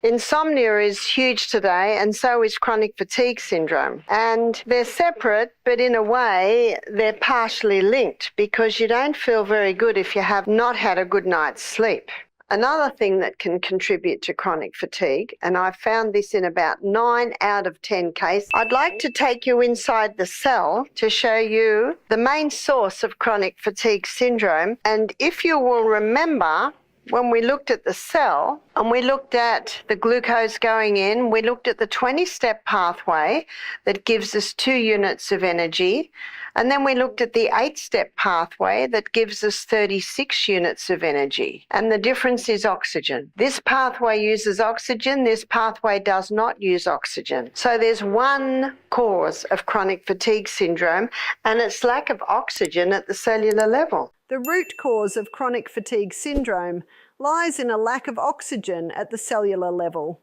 Insomnia is huge today, and so is chronic fatigue syndrome. And they're separate, but in a way, they're partially linked because you don't feel very good if you have not had a good night's sleep. Another thing that can contribute to chronic fatigue, and I found this in about 9 out of 10 cases, I'd like to take you inside the cell to show you the main source of chronic fatigue syndrome. And if you will remember, when we looked at the cell and we looked at the glucose going in, we looked at the 20-step pathway that gives us 2 units of energy. And then we looked at the 8-step pathway that gives us 36 units of energy. And the difference is oxygen. This pathway uses oxygen. This pathway does not use oxygen. So there's one cause of chronic fatigue syndrome, and it's lack of oxygen at the cellular level. The root cause of chronic fatigue syndrome lies in a lack of oxygen at the cellular level.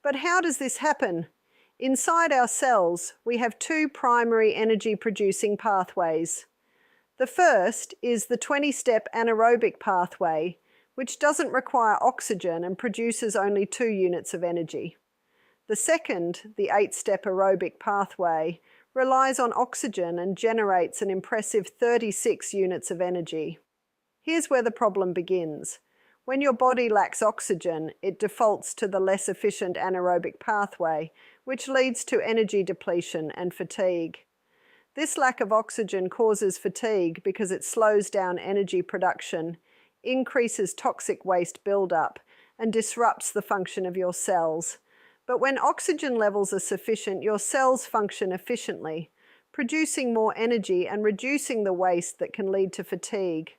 But how does this happen? Inside our cells, we have 2 primary energy-producing pathways. The first is the 20-step anaerobic pathway, which doesn't require oxygen and produces only 2 units of energy. The second, the 8-step aerobic pathway, relies on oxygen and generates an impressive 36 units of energy. Here's where the problem begins. When your body lacks oxygen, it defaults to the less efficient anaerobic pathway, which leads to energy depletion and fatigue. This lack of oxygen causes fatigue because it slows down energy production, increases toxic waste buildup, and disrupts the function of your cells. But when oxygen levels are sufficient, your cells function efficiently, producing more energy and reducing the waste that can lead to fatigue.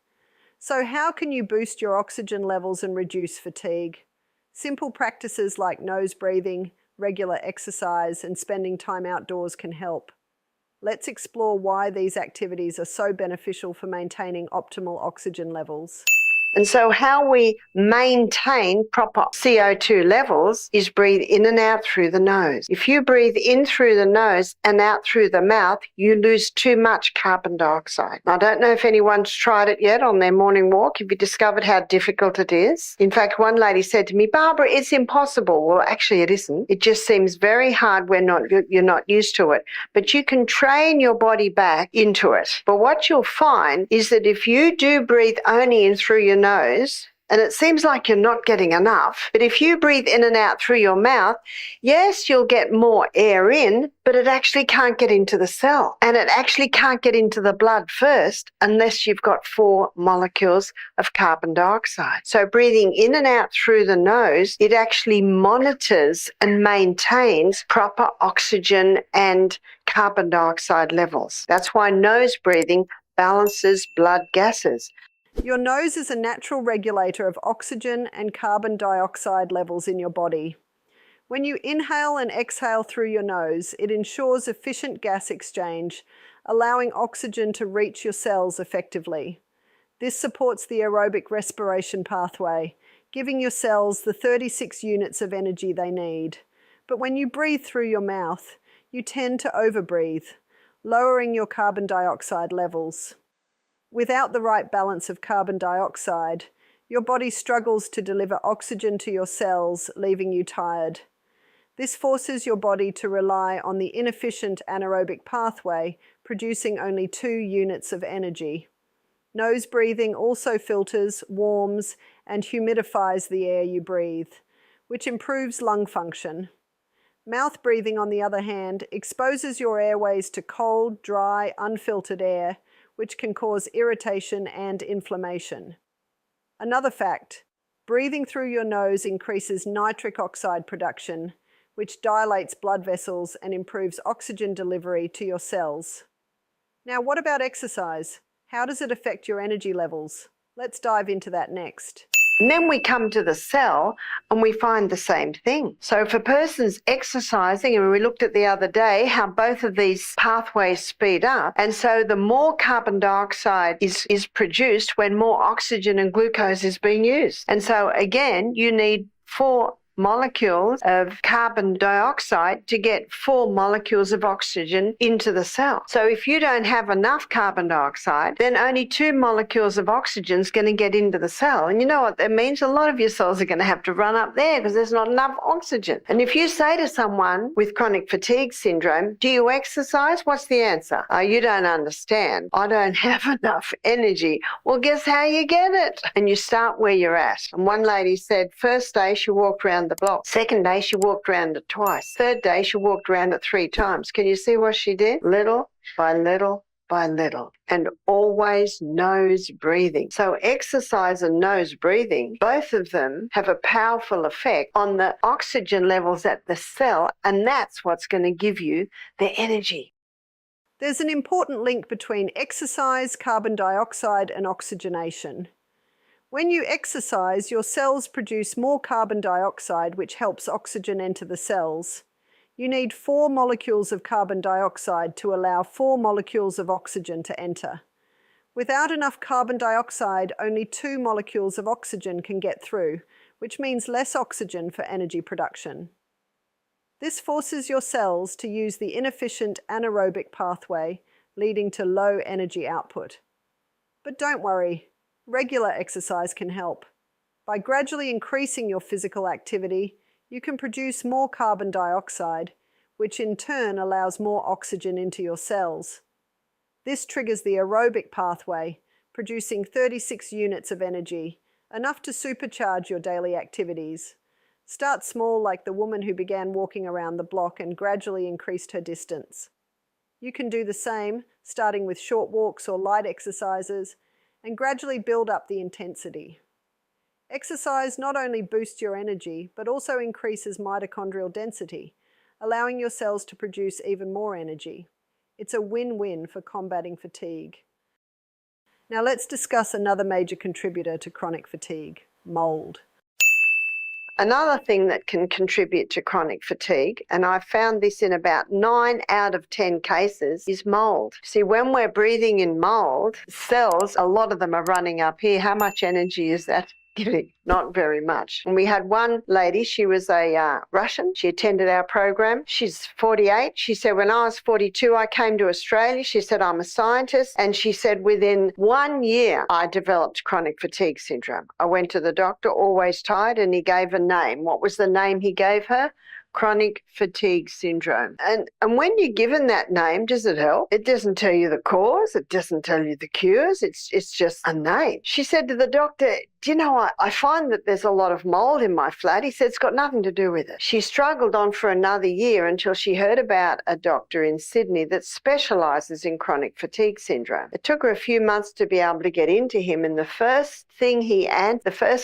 So how can you boost your oxygen levels and reduce fatigue? Simple practices like nose breathing, regular exercise, and spending time outdoors can help. Let's explore why these activities are so beneficial for maintaining optimal oxygen levels. And so how we maintain proper CO2 levels is breathe in and out through the nose. If you breathe in through the nose and out through the mouth, you lose too much carbon dioxide. I don't know if anyone's tried it yet on their morning walk. Have you discovered how difficult it is? In fact, one lady said to me, "Barbara, it's impossible." Well, actually it isn't. It just seems very hard when you're not used to it. But you can train your body back into it. But what you'll find is that if you do breathe only in through your nose, and it seems like you're not getting enough, but if you breathe in and out through your mouth, yes, you'll get more air in, but it actually can't get into the cell. And it actually can't get into the blood first unless you've got 4 molecules of carbon dioxide. So breathing in and out through the nose, it actually monitors and maintains proper oxygen and carbon dioxide levels. That's why nose breathing balances blood gases. Your nose is a natural regulator of oxygen and carbon dioxide levels in your body. When you inhale and exhale through your nose, it ensures efficient gas exchange, allowing oxygen to reach your cells effectively. This supports the aerobic respiration pathway, giving your cells the 36 units of energy they need. But when you breathe through your mouth, you tend to overbreathe, lowering your carbon dioxide levels. Without the right balance of carbon dioxide, your body struggles to deliver oxygen to your cells, leaving you tired. This forces your body to rely on the inefficient anaerobic pathway, producing only 2 units of energy. Nose breathing also filters, warms, and humidifies the air you breathe, which improves lung function. Mouth breathing, on the other hand, exposes your airways to cold, dry, unfiltered air, which can cause irritation and inflammation. Another fact, breathing through your nose increases nitric oxide production, which dilates blood vessels and improves oxygen delivery to your cells. Now, what about exercise? How does it affect your energy levels? Let's dive into that next. And then we come to the cell and we find the same thing. So if a person's exercising, and we looked at the other day how both of these pathways speed up, and so the more carbon dioxide is produced when more oxygen and glucose is being used. And so again, you need 4 molecules of carbon dioxide to get 4 molecules of oxygen into the cell. So if you don't have enough carbon dioxide, then only 2 molecules of oxygen is going to get into the cell. And you know what that means? A lot of your cells are going to have to run up there because there's not enough oxygen. And if you say to someone with chronic fatigue syndrome, do you exercise? What's the answer? Oh, you don't understand. I don't have enough energy. Well, guess how you get it? And you start where you're at. And one lady said, first day she walked around the block. Second day she walked around it twice. Third day she walked around it 3 times. Can you see what she did? Little by little by little, and always nose breathing. So exercise and nose breathing, both of them have a powerful effect on the oxygen levels at the cell, and that's what's going to give you the energy. There's an important link between exercise, carbon dioxide, and oxygenation. When you exercise, your cells produce more carbon dioxide, which helps oxygen enter the cells. You need 4 molecules of carbon dioxide to allow 4 molecules of oxygen to enter. Without enough carbon dioxide, only 2 molecules of oxygen can get through, which means less oxygen for energy production. This forces your cells to use the inefficient anaerobic pathway, leading to low energy output. But don't worry, regular exercise can help. By gradually increasing your physical activity, you can produce more carbon dioxide, which in turn allows more oxygen into your cells. This triggers the aerobic pathway, producing 36 units of energy, enough to supercharge your daily activities. Start small, like the woman who began walking around the block and gradually increased her distance. You can do the same, starting with short walks or light exercises, and gradually build up the intensity. Exercise not only boosts your energy, but also increases mitochondrial density, allowing your cells to produce even more energy. It's a win-win for combating fatigue. Now let's discuss another major contributor to chronic fatigue, mold. Another thing that can contribute to chronic fatigue, and I found this in about 9 out of 10 cases, is mold. See, when we're breathing in mold, cells, a lot of them are running up here. How much energy is that giving? Not very much. And we had one lady, she was a Russian. She attended our program. She's 48. She said, when I was 42, I came to Australia. She said, I'm a scientist. And she said, within 1 year, I developed chronic fatigue syndrome. I went to the doctor, always tired, and he gave a name. What was the name he gave her? Chronic fatigue syndrome. And when you're given that name, does it help? It doesn't tell you the cause. It doesn't tell you the cures. It's just a name. She said to the doctor, do you know, I find that there's a lot of mold in my flat. He said, it's got nothing to do with it. She struggled on for another year until she heard about a doctor in Sydney that specialises in chronic fatigue syndrome. It took her a few months to be able to get into him, and the first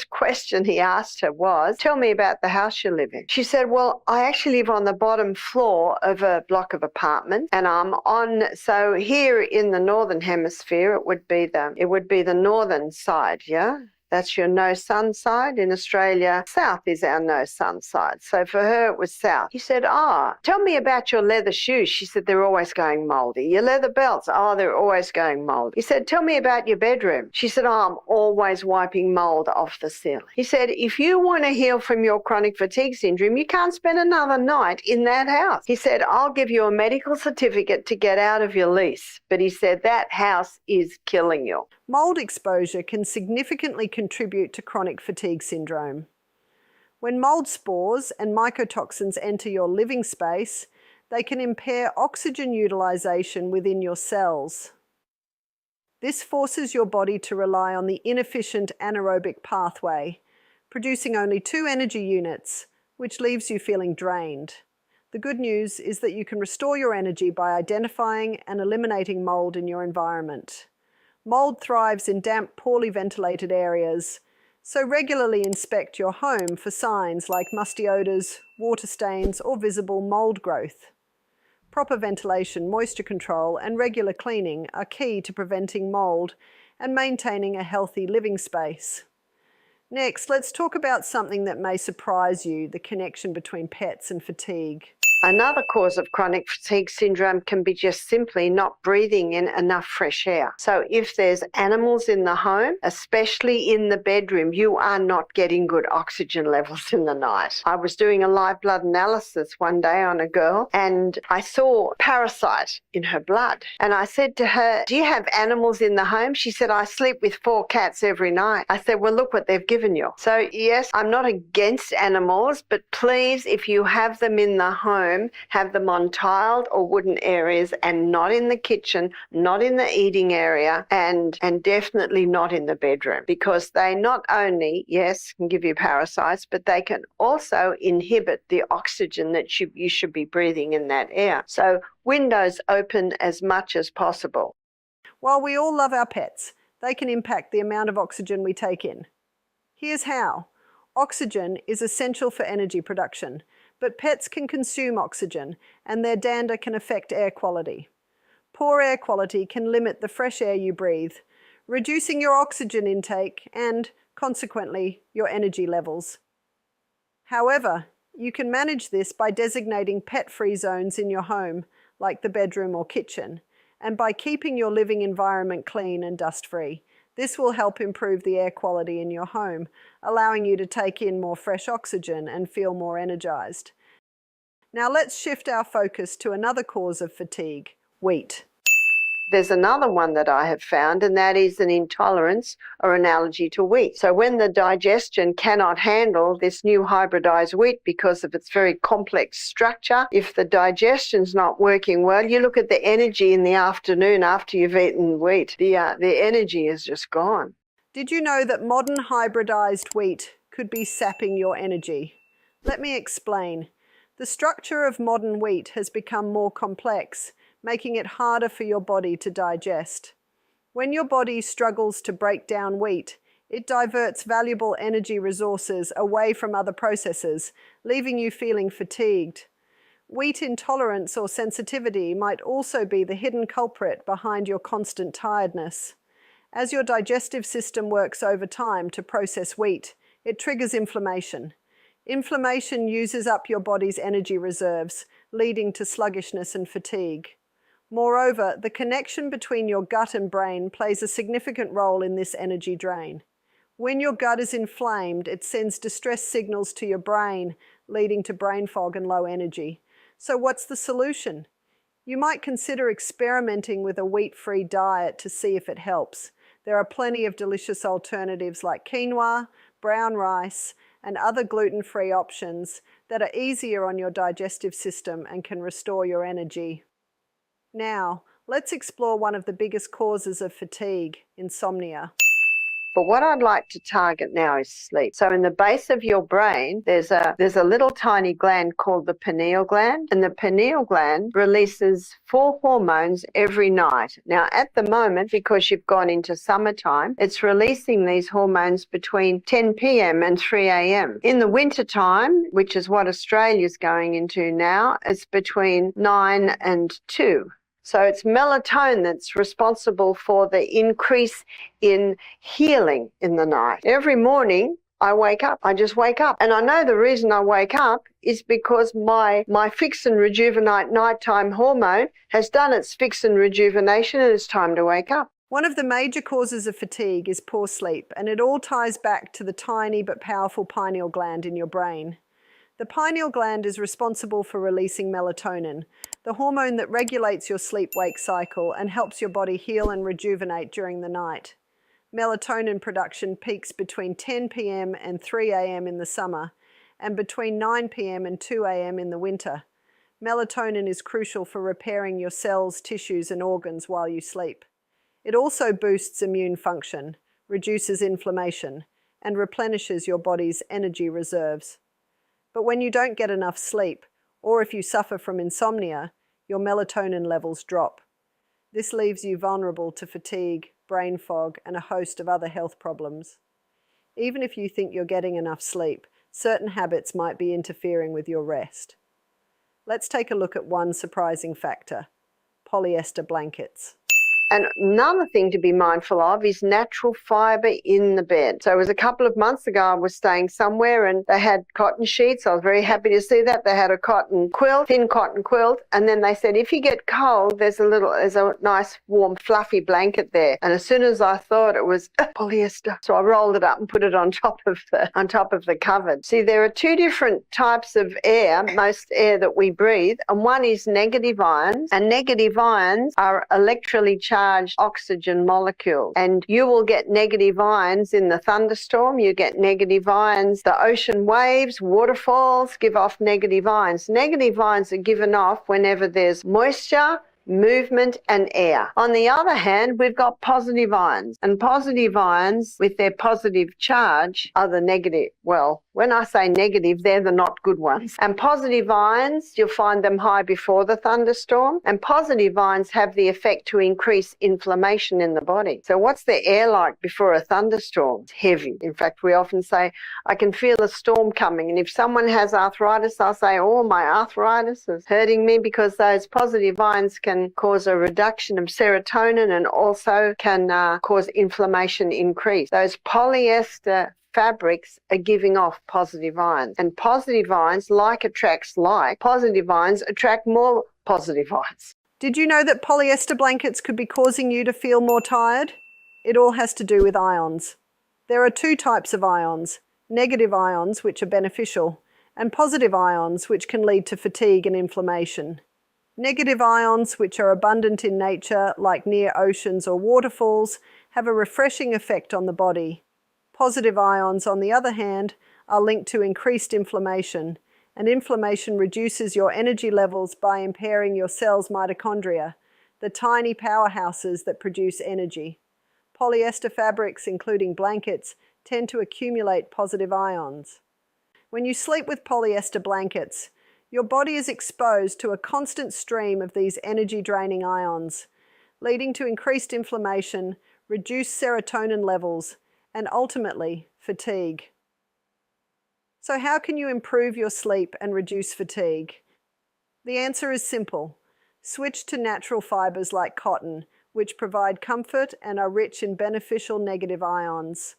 question he asked her was, tell me about the house you live in. She said, well, I actually live on the bottom floor of a block of apartments, and so here in the northern hemisphere, it would be the northern side, yeah? That's your no sun side. In Australia, south is our no sun side. So for her, it was south. He said, tell me about your leather shoes. She said, they're always going moldy. Your leather belts, they're always going moldy. He said, tell me about your bedroom. She said, I'm always wiping mold off the ceiling. He said, if you want to heal from your chronic fatigue syndrome, you can't spend another night in that house. He said, I'll give you a medical certificate to get out of your lease. But he said, that house is killing you. Mold exposure can significantly contribute to chronic fatigue syndrome. When mold spores and mycotoxins enter your living space, they can impair oxygen utilization within your cells. This forces your body to rely on the inefficient anaerobic pathway, producing only 2 energy units, which leaves you feeling drained. The good news is that you can restore your energy by identifying and eliminating mold in your environment. Mold thrives in damp, poorly ventilated areas, so regularly inspect your home for signs like musty odours, water stains, or visible mold growth. Proper ventilation, moisture control, and regular cleaning are key to preventing mold and maintaining a healthy living space. Next, let's talk about something that may surprise you, the connection between pets and fatigue. Another cause of chronic fatigue syndrome can be just simply not breathing in enough fresh air. So if there's animals in the home, especially in the bedroom, you are not getting good oxygen levels in the night. I was doing a live blood analysis one day on a girl and I saw parasite in her blood. And I said to her, "Do you have animals in the home?" She said, "I sleep with 4 cats every night." I said, "Well, look what they've given you." So yes, I'm not against animals, but please, if you have them in the home, have them on tiled or wooden areas and not in the kitchen, not in the eating area, and definitely not in the bedroom, because they not only, yes, can give you parasites, but they can also inhibit the oxygen that you should be breathing in that air. So windows open as much as possible. While we all love our pets, they can impact the amount of oxygen we take in. Here's how. Oxygen is essential for energy production, but pets can consume oxygen and their dander can affect air quality. Poor air quality can limit the fresh air you breathe, reducing your oxygen intake and, consequently, your energy levels. However, you can manage this by designating pet-free zones in your home, like the bedroom or kitchen, and by keeping your living environment clean and dust-free. This will help improve the air quality in your home, allowing you to take in more fresh oxygen and feel more energized. Now let's shift our focus to another cause of fatigue, wheat. There's another one that I have found, and that is an intolerance or an allergy to wheat. So when the digestion cannot handle this new hybridized wheat because of its very complex structure, if the digestion's not working well, you look at the energy in the afternoon after you've eaten wheat, the energy is just gone. Did you know that modern hybridized wheat could be sapping your energy? Let me explain. The structure of modern wheat has become more complex, making it harder for your body to digest. When your body struggles to break down wheat, it diverts valuable energy resources away from other processes, leaving you feeling fatigued. Wheat intolerance or sensitivity might also be the hidden culprit behind your constant tiredness. As your digestive system works overtime to process wheat, it triggers inflammation. Inflammation uses up your body's energy reserves, leading to sluggishness and fatigue. Moreover, the connection between your gut and brain plays a significant role in this energy drain. When your gut is inflamed, it sends distress signals to your brain, leading to brain fog and low energy. So what's the solution? You might consider experimenting with a wheat-free diet to see if it helps. There are plenty of delicious alternatives like quinoa, brown rice, and other gluten-free options that are easier on your digestive system and can restore your energy. Now, let's explore one of the biggest causes of fatigue, insomnia. But what I'd like to target now is sleep. So in the base of your brain, there's a little tiny gland called the pineal gland, and the pineal gland releases 4 hormones every night. Now, at the moment, because you've gone into summertime, it's releasing these hormones between 10 p.m. and 3 a.m. In the wintertime, which is what Australia's going into now, it's between 9 and 2. So it's melatonin that's responsible for the increase in healing in the night. Every morning I wake up, I just wake up. And I know the reason I wake up is because my fix and rejuvenate nighttime hormone has done its fix and rejuvenation and it's time to wake up. One of the major causes of fatigue is poor sleep, and it all ties back to the tiny but powerful pineal gland in your brain. The pineal gland is responsible for releasing melatonin, the hormone that regulates your sleep-wake cycle and helps your body heal and rejuvenate during the night. Melatonin production peaks between 10 p.m. and 3 a.m. in the summer, and between 9 p.m. and 2 a.m. in the winter. Melatonin is crucial for repairing your cells, tissues, and organs while you sleep. It also boosts immune function, reduces inflammation, and replenishes your body's energy reserves. But when you don't get enough sleep, or if you suffer from insomnia, your melatonin levels drop. This leaves you vulnerable to fatigue, brain fog, and a host of other health problems. Even if you think you're getting enough sleep, certain habits might be interfering with your rest. Let's take a look at one surprising factor: polyester blankets. And another thing to be mindful of is natural fiber in the bed. So it was a couple of months ago, I was staying somewhere and they had cotton sheets. I was very happy to see that. They had a cotton quilt, thin cotton quilt. And then they said, if you get cold, there's a nice warm fluffy blanket there. And as soon as I thought it was polyester, so I rolled it up and put it on top of the cupboard. See, there are two different types of air, most air that we breathe, and one is negative ions, and negative ions are electrically charged oxygen molecules. And you will get negative ions in the thunderstorm, you get negative ions, the ocean waves, waterfalls give off negative ions. Negative ions are given off whenever there's moisture, movement and air. On the other hand, we've got positive ions, and positive ions with their positive charge are the negative. Well, when I say negative, they're the not good ones. And positive ions, you'll find them high before the thunderstorm, and positive ions have the effect to increase inflammation in the body. So what's the air like before a thunderstorm? It's heavy. In fact, we often say, I can feel a storm coming. And if someone has arthritis, I'll say, oh, my arthritis is hurting me, because those positive ions can cause a reduction of serotonin and also can cause inflammation increase. Those polyester fabrics are giving off positive ions, and positive ions, like attracts like, positive ions attract more positive ions. Did you know that polyester blankets could be causing you to feel more tired? It all has to do with ions. There are two types of ions: negative ions, which are beneficial, and positive ions, which can lead to fatigue and inflammation. Negative ions, which are abundant in nature, like near oceans or waterfalls, have a refreshing effect on the body. Positive ions, on the other hand, are linked to increased inflammation, and inflammation reduces your energy levels by impairing your cells' mitochondria, the tiny powerhouses that produce energy. Polyester fabrics, including blankets, tend to accumulate positive ions. When you sleep with polyester blankets, your body is exposed to a constant stream of these energy-draining ions, leading to increased inflammation, reduced serotonin levels, and ultimately fatigue. So how can you improve your sleep and reduce fatigue? The answer is simple. Switch to natural fibers like cotton, which provide comfort and are rich in beneficial negative ions.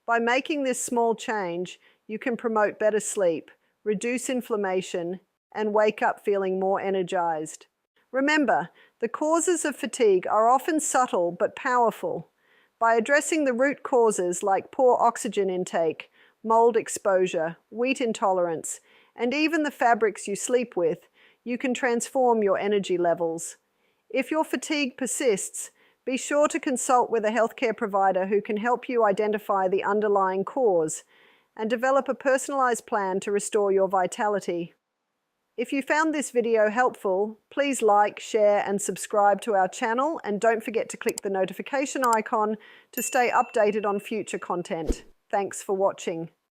By making this small change, you can promote better sleep, reduce inflammation, and wake up feeling more energized. Remember, the causes of fatigue are often subtle but powerful. By addressing the root causes like poor oxygen intake, mold exposure, wheat intolerance, and even the fabrics you sleep with, you can transform your energy levels. If your fatigue persists, be sure to consult with a healthcare provider who can help you identify the underlying cause and develop a personalized plan to restore your vitality. If you found this video helpful, please like, share, and subscribe to our channel, and don't forget to click the notification icon to stay updated on future content. Thanks for watching.